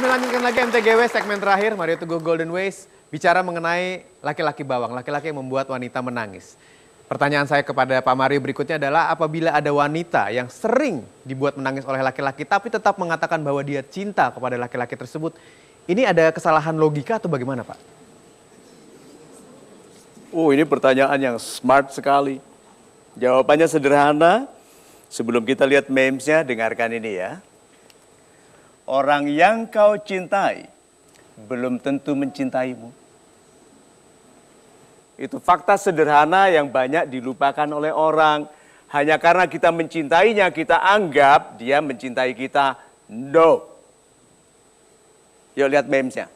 Kami lanjutkan lagi MTGW segmen terakhir, Mario Teguh Golden Ways, bicara mengenai laki-laki bawang, laki-laki yang membuat wanita menangis. Pertanyaan saya kepada Pak Mario berikutnya adalah apabila ada wanita yang sering dibuat menangis oleh laki-laki tapi tetap mengatakan bahwa dia cinta kepada laki-laki tersebut, ini ada kesalahan logika atau bagaimana Pak? Oh, ini pertanyaan yang smart sekali. Jawabannya sederhana. Sebelum kita lihat memesnya, dengarkan ini ya. Orang yang kau cintai belum tentu mencintaimu. Itu fakta sederhana yang banyak dilupakan oleh orang. Hanya karena kita mencintainya, kita anggap dia mencintai kita. No. Yuk lihat memesnya.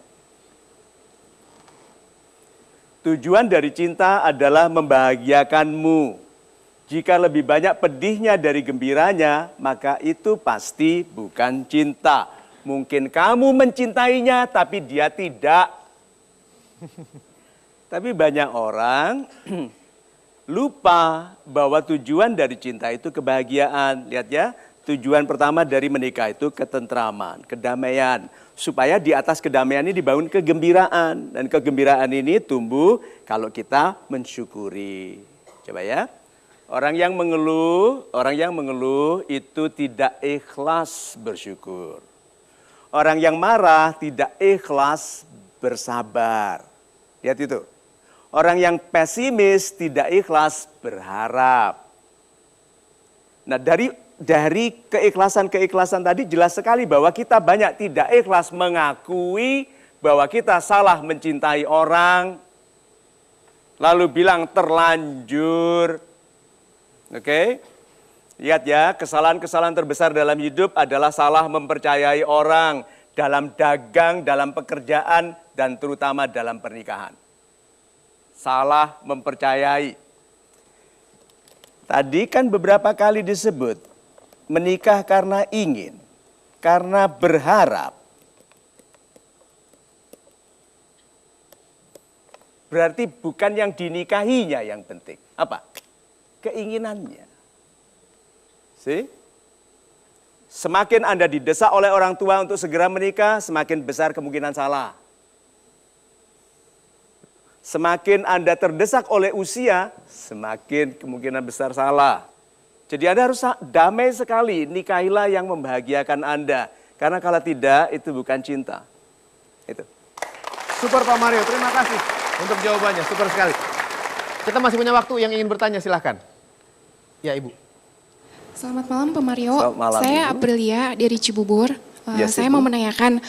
Tujuan dari cinta adalah membahagiakanmu. Jika lebih banyak pedihnya dari gembiranya, maka itu pasti bukan cinta. Mungkin kamu mencintainya, tapi dia tidak. Tapi banyak orang lupa bahwa tujuan dari cinta itu kebahagiaan. Lihat ya, tujuan pertama dari menikah itu ketentraman, kedamaian. Supaya di atas kedamaian ini dibangun kegembiraan. Dan kegembiraan ini tumbuh kalau kita mensyukuri. Coba ya. Orang yang mengeluh itu tidak ikhlas bersyukur. Orang yang marah tidak ikhlas bersabar. Lihat itu. Orang yang pesimis tidak ikhlas berharap. Nah, dari keikhlasan tadi jelas sekali bahwa kita banyak tidak ikhlas mengakui bahwa kita salah mencintai orang, lalu bilang terlanjur. Oke? Lihat ya, kesalahan-kesalahan terbesar dalam hidup adalah salah mempercayai orang dalam dagang, dalam pekerjaan, dan terutama dalam pernikahan. Salah mempercayai. Tadi kan beberapa kali disebut, menikah karena ingin, karena berharap. Berarti bukan yang dinikahinya yang penting. Apa? Keinginannya. Semakin Anda didesak oleh orang tua untuk segera menikah, semakin besar kemungkinan salah. Semakin Anda terdesak oleh usia, semakin kemungkinan besar salah. Jadi Anda harus damai sekali, nikahilah yang membahagiakan Anda. Karena kalau tidak, itu bukan cinta. Itu. Super Pak Mario, terima kasih untuk jawabannya, super sekali. Kita masih punya waktu yang ingin bertanya, silahkan. Ya Ibu. Selamat malam Pak Mario, malam, saya Ibu. Aprilia dari Cibubur. Yes, Saya Ibu. mau menanyakan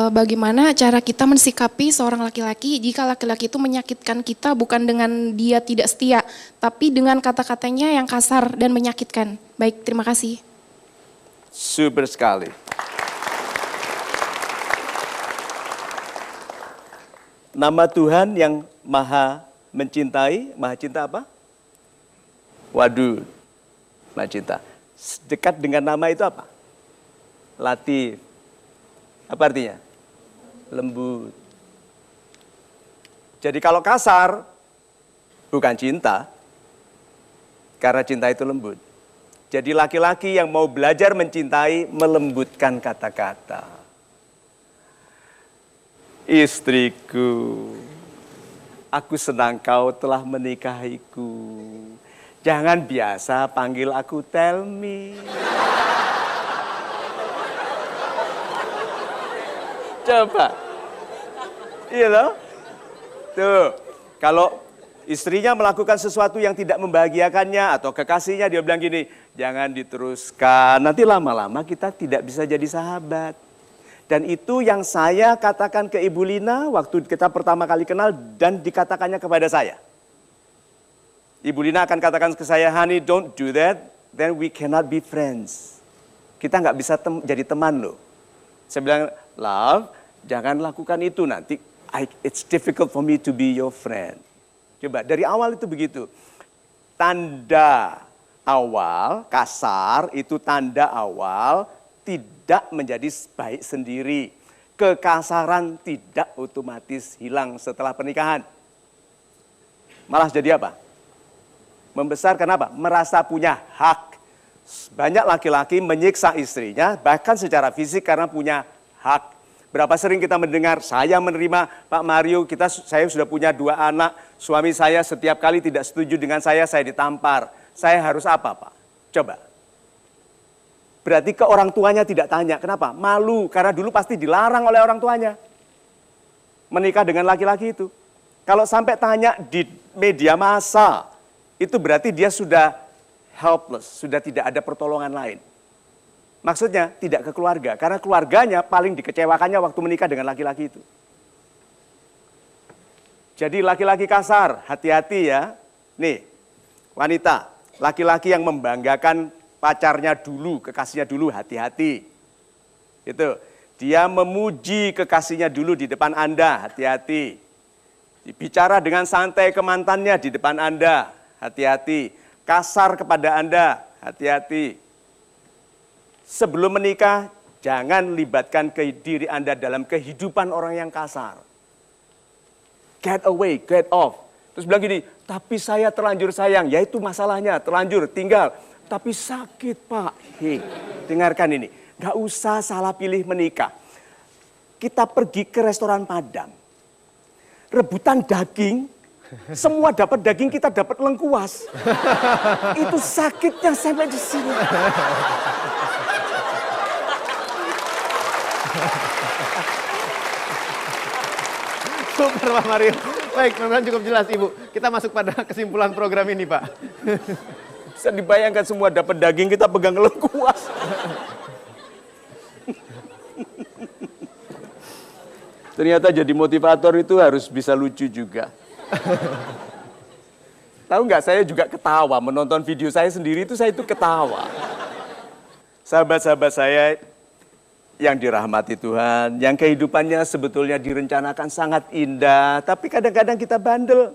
bagaimana cara kita mensikapi seorang laki-laki jika laki-laki itu menyakitkan kita bukan dengan dia tidak setia, tapi dengan kata-katanya yang kasar dan menyakitkan. Baik, terima kasih. Super sekali. Nama Tuhan yang maha mencintai, maha cinta apa? Waduh, maha cinta. Dekat dengan nama itu apa? Latif. Apa artinya? Lembut. Jadi kalau kasar, bukan cinta. Karena cinta itu lembut. Jadi laki-laki yang mau belajar mencintai, melembutkan kata-kata. Istriku, aku senang kau telah menikahiku. Jangan biasa panggil aku tell me. Coba. Iya loh. Tuh, kalau istrinya melakukan sesuatu yang tidak membahagiakannya atau kekasihnya, dia bilang gini, jangan diteruskan. Nanti lama-lama kita tidak bisa jadi sahabat. Dan itu yang saya katakan ke Ibu Lina waktu kita pertama kali kenal dan dikatakannya kepada saya. Ibu Lina akan katakan ke saya, honey don't do that, then we cannot be friends. Kita nggak bisa jadi teman loh. Saya bilang, love, jangan lakukan itu nanti. It's difficult for me to be your friend. Coba, dari awal itu begitu. Tanda awal, kasar, itu tanda awal tidak menjadi baik sendiri. Kekasaran tidak otomatis hilang setelah pernikahan. Malah jadi apa? Membesar kenapa? Merasa punya hak. Banyak laki-laki menyiksa istrinya, bahkan secara fisik karena punya hak. Berapa sering kita mendengar, saya menerima Pak Mario, saya sudah punya 2 anak, suami saya setiap kali tidak setuju dengan saya ditampar. Saya harus apa, Pak? Coba. Berarti ke orang tuanya tidak tanya, kenapa? Malu, karena dulu pasti dilarang oleh orang tuanya menikah dengan laki-laki itu. Kalau sampai tanya di media massa, itu berarti dia sudah helpless, sudah tidak ada pertolongan lain. Maksudnya tidak ke keluarga, karena keluarganya paling dikecewakannya waktu menikah dengan laki-laki itu. Jadi laki-laki kasar, hati-hati ya. Nih, wanita, laki-laki yang membanggakan pacarnya dulu, kekasihnya dulu, hati-hati. Itu, dia memuji kekasihnya dulu di depan Anda, hati-hati. Bicara dengan santai ke mantannya di depan Anda, hati-hati. Kasar kepada Anda, hati-hati. Sebelum menikah, jangan libatkan diri Anda dalam kehidupan orang yang kasar. Get away, get off. Terus bilang gini, tapi saya terlanjur sayang. Ya itu masalahnya, terlanjur, tinggal. Tapi sakit, Pak. Hei, dengarkan ini. Gak usah salah pilih menikah. Kita pergi ke restoran Padang. Rebutan daging, semua dapat daging, kita dapat lengkuas. Itu sakitnya sampai di sini. Super Pak Mario. Baik, mudah-mudahan cukup jelas Ibu. Kita masuk pada kesimpulan program ini Pak. Bisa dibayangkan semua dapat daging, kita pegang lengkuas. Ternyata jadi motivator itu harus bisa lucu juga. Tahu nggak, saya juga ketawa menonton video saya sendiri itu, saya itu ketawa. Sahabat-sahabat saya yang dirahmati Tuhan, yang kehidupannya sebetulnya direncanakan sangat indah, tapi kadang-kadang kita bandel.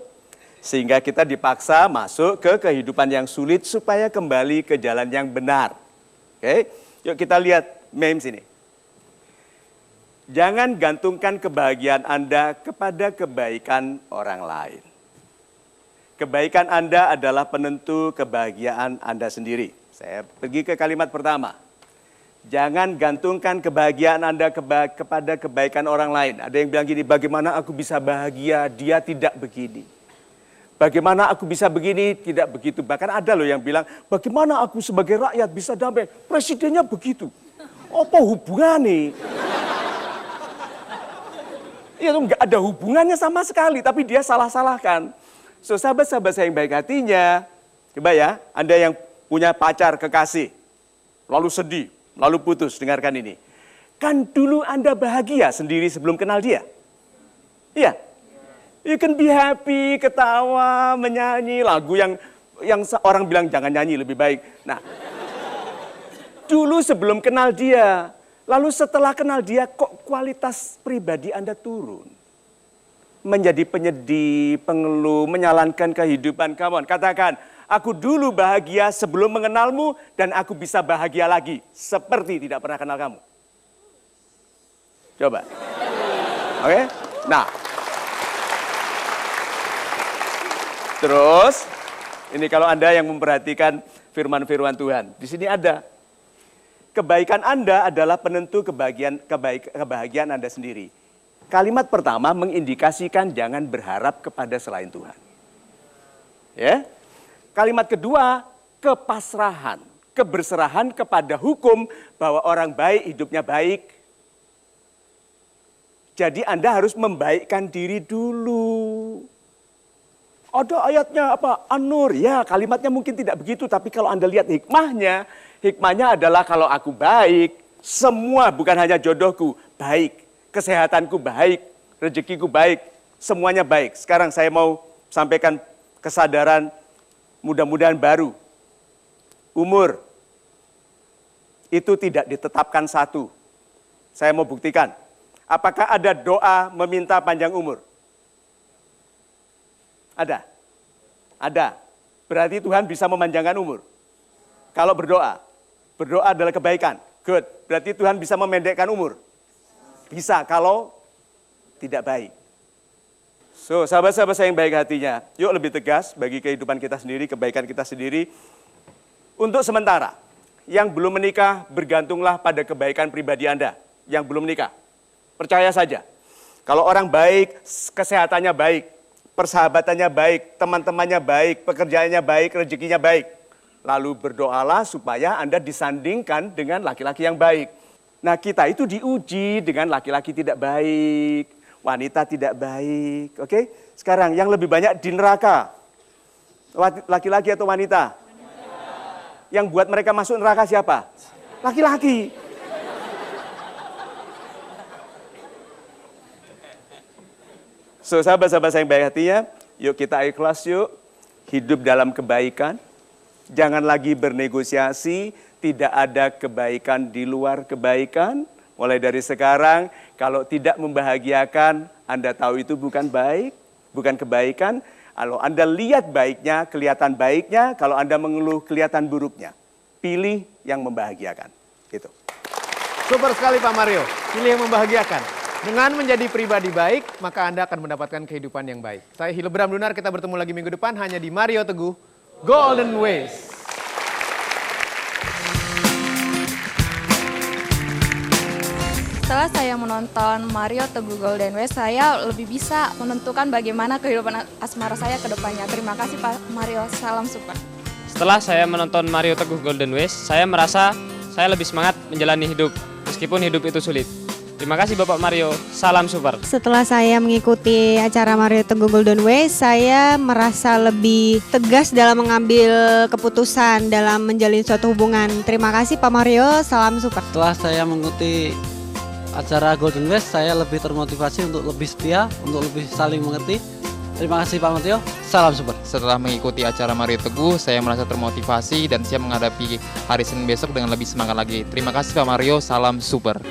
Sehingga kita dipaksa masuk ke kehidupan yang sulit supaya kembali ke jalan yang benar. Oke, yuk kita lihat memes ini. Jangan gantungkan kebahagiaan Anda kepada kebaikan orang lain. Kebaikan Anda adalah penentu kebahagiaan Anda sendiri. Saya pergi ke kalimat pertama. Jangan gantungkan kebahagiaan Anda kepada kebaikan orang lain. Ada yang bilang gini, bagaimana aku bisa bahagia, dia tidak begini. Bagaimana aku bisa begini, tidak begitu. Bahkan ada loh yang bilang, bagaimana aku sebagai rakyat bisa damai, presidennya begitu. Apa hubungannya? Itu nggak ada hubungannya sama sekali, tapi dia salah-salahkan. So, sahabat-sahabat saya yang baik hatinya, coba ya, Anda yang punya pacar, kekasih, lalu sedih, lalu putus, dengarkan ini. Kan dulu Anda bahagia sendiri sebelum kenal dia. Iya. You can be happy, ketawa, menyanyi, lagu yang orang bilang jangan nyanyi, lebih baik. Nah, dulu sebelum kenal dia, lalu setelah kenal dia kok kualitas pribadi Anda turun. Menjadi penyedih, pengeluh, menyalankan kehidupan kamu. Katakan, aku dulu bahagia sebelum mengenalmu dan aku bisa bahagia lagi seperti tidak pernah kenal kamu. Coba. Oke? Nah. Terus, ini kalau Anda yang memperhatikan firman-firman Tuhan. Di sini ada. Kebaikan Anda adalah penentu kebahagiaan Anda sendiri. Kalimat pertama mengindikasikan jangan berharap kepada selain Tuhan. Ya. Kalimat kedua, kepasrahan, keberserahan kepada hukum bahwa orang baik hidupnya baik. Jadi Anda harus membaikkan diri dulu. Ada ayatnya apa? An-Nur, ya kalimatnya mungkin tidak begitu, tapi kalau Anda lihat hikmahnya adalah kalau aku baik, semua bukan hanya jodohku, baik. Kesehatanku baik, rezekiku baik, semuanya baik. Sekarang saya mau sampaikan kesadaran mudah-mudahan baru. Umur itu tidak ditetapkan satu. Saya mau buktikan. Apakah ada doa meminta panjang umur? Ada? Ada. Berarti Tuhan bisa memanjangkan umur. Kalau berdoa adalah kebaikan. Good. Berarti Tuhan bisa memendekkan umur. Bisa kalau tidak baik. So, sahabat-sahabat saya yang baik hatinya, yuk lebih tegas bagi kehidupan kita sendiri, kebaikan kita sendiri. Untuk sementara, yang belum menikah bergantunglah pada kebaikan pribadi Anda. Yang belum menikah. Percaya saja. Kalau orang baik, kesehatannya baik, persahabatannya baik, teman-temannya baik, pekerjaannya baik, rezekinya baik. Lalu berdoalah supaya Anda disandingkan dengan laki-laki yang baik. Nah, kita itu diuji dengan laki-laki tidak baik, wanita tidak baik. Oke? Sekarang yang lebih banyak di neraka, laki-laki atau wanita? Yang buat mereka masuk neraka siapa? Laki-laki. So, sahabat-sahabat saya yang baik hatinya, yuk kita ikhlas yuk, hidup dalam kebaikan. Jangan lagi bernegosiasi, tidak ada kebaikan di luar kebaikan. Mulai dari sekarang, kalau tidak membahagiakan, Anda tahu itu bukan baik, bukan kebaikan. Kalau Anda lihat baiknya, kelihatan baiknya. Kalau Anda mengeluh, kelihatan buruknya. Pilih yang membahagiakan. Gitu. Super sekali Pak Mario, pilih yang membahagiakan. Dengan menjadi pribadi baik, maka Anda akan mendapatkan kehidupan yang baik. Saya Hilbram Dunar, kita bertemu lagi minggu depan hanya di Mario Teguh Golden Ways. Setelah saya menonton Mario Teguh Golden Ways, saya lebih bisa menentukan bagaimana kehidupan asmara saya ke depannya. Terima kasih Pak Mario, salam support. Setelah saya menonton Mario Teguh Golden Ways, saya merasa saya lebih semangat menjalani hidup, meskipun hidup itu sulit. Terima kasih Bapak Mario, salam super. Setelah saya mengikuti acara Mario Teguh Golden Ways, saya merasa lebih tegas dalam mengambil keputusan dalam menjalin suatu hubungan. Terima kasih Pak Mario, salam super. Setelah saya mengikuti acara Golden Ways, saya lebih termotivasi untuk lebih setia, untuk lebih saling mengerti. Terima kasih Pak Mario, salam super. Setelah mengikuti acara Mario Teguh, saya merasa termotivasi dan siap menghadapi hari Senin besok dengan lebih semangat lagi. Terima kasih Pak Mario, salam super.